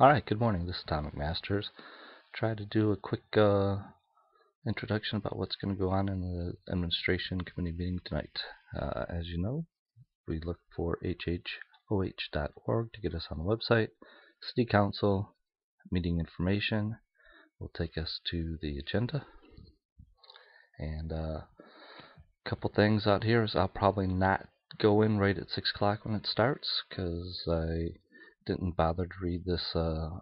Alright, good morning. This is Atomic Masters. Try to do a quick introduction about what's going to go on in the administration committee meeting tonight. As you know, we look for hhoh.org to get us on the website. City Council meeting information will take us to the agenda. And a couple things out here is I'll probably not go in right at 6 o'clock when it starts because I didn't bother to read this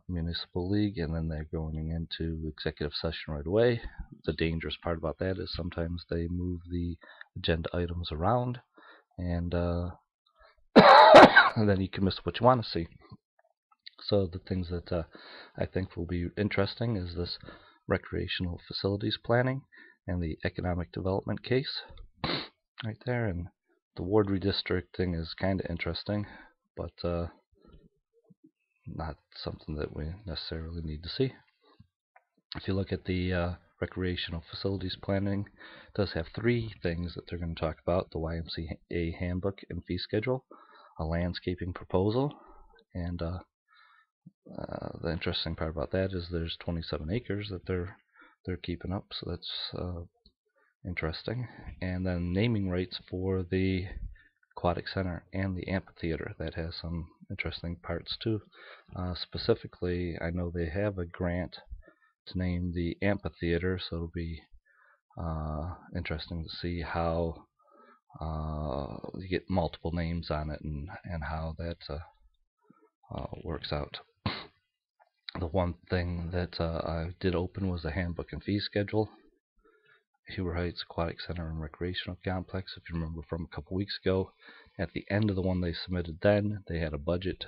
municipal league, and then they're going into executive session right away. The dangerous part about that is sometimes they move the agenda items around, and and then you can miss what you want to see. So the things that I think will be interesting is this recreational facilities planning and the economic development case right there, and the ward redistricting is kind of interesting, but not something that we necessarily need to see. If you look at the recreational facilities planning, it does have three things that they're going to talk about: the YMCA handbook and fee schedule, a landscaping proposal, and the interesting part about that is there's 27 acres that they're keeping up, so that's interesting. And then naming rights for the aquatic center and the amphitheater. That has some interesting parts too. Specifically, I know they have a grant to name the amphitheater, so it'll be interesting to see how you get multiple names on it and how that works out. The one thing that I did open was the handbook and fee schedule. Huber Heights Aquatic Center and Recreational Complex. If you remember from a couple weeks ago, at the end of the one they submitted then, they had a budget.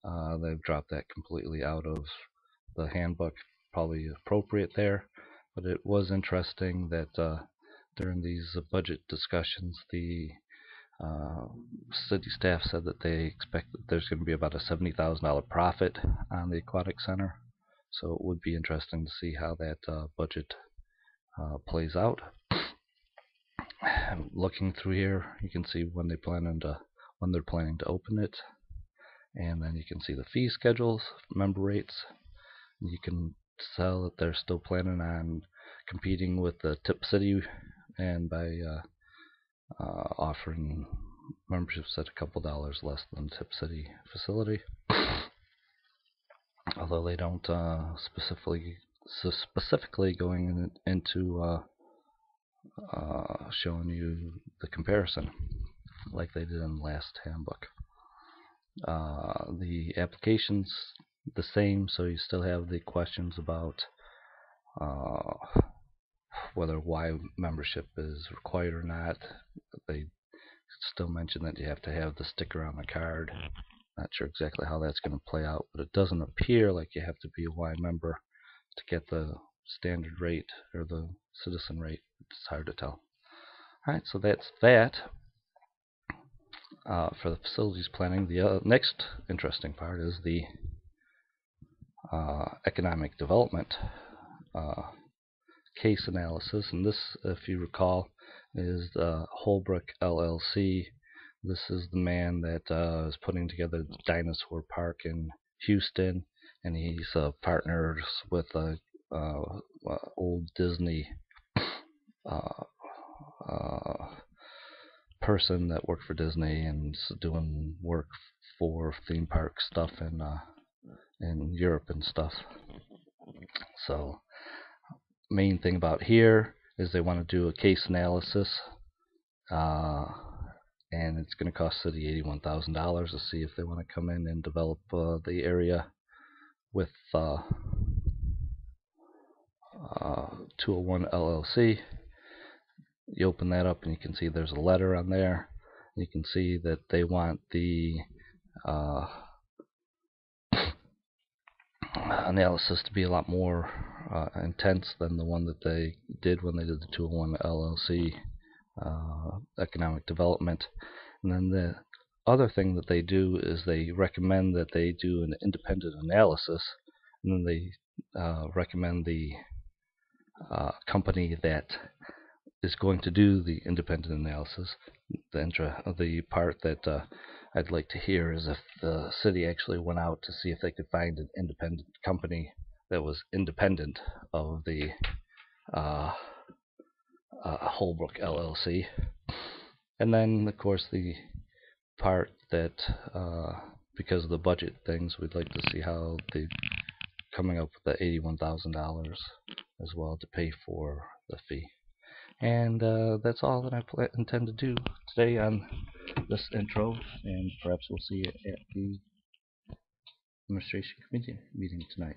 They've dropped that completely out of the handbook. Probably appropriate there, but it was interesting that during these budget discussions, the city staff said that they expect that there's going to be about a $70,000 profit on the aquatic center. So it would be interesting to see how that budget plays out. Looking through here, you can see when they're planning to open it, and then you can see the fee schedules, member rates. You can tell that they're still planning on competing with the Tip City, and by offering memberships at a couple dollars less than the Tip City facility. Although they don't specifically going into showing you the comparison like they did in the last handbook. The application's the same, so you still have the questions about whether Y membership is required or not. They still mention that you have to have the sticker on the card. Not sure exactly how that's going to play out, but it doesn't appear like you have to be a Y member to get the standard rate or the citizen rate. It's hard to tell. Alright, so that's that for the facilities planning. The next interesting part is the economic development case analysis, and this, if you recall, is Holbrook LLC. This is the man that is putting together the dinosaur park in Houston, and he's partners with a old Disney person that worked for Disney and is doing work for theme park stuff in Europe and stuff. So main thing about here is they want to do a case analysis, and it's going to cost city $81,000 to see if they want to come in and develop the area with 201 LLC. You open that up and you can see there's a letter on there. You can see that they want the analysis to be a lot more intense than the one that they did when they did the 201 LLC economic development. And then the other thing that they do is they recommend that they do an independent analysis, and then they recommend the company that is going to do the independent analysis. The part that I'd like to hear is if the city actually went out to see if they could find an independent company that was independent of the uh, Holbrook LLC. And then, of course, the part that, because of the budget things, we'd like to see how they coming up with the $81,000 as well to pay for the fee. And that's all that I intend to do today on this intro, and perhaps we'll see you at the administration committee meeting tonight.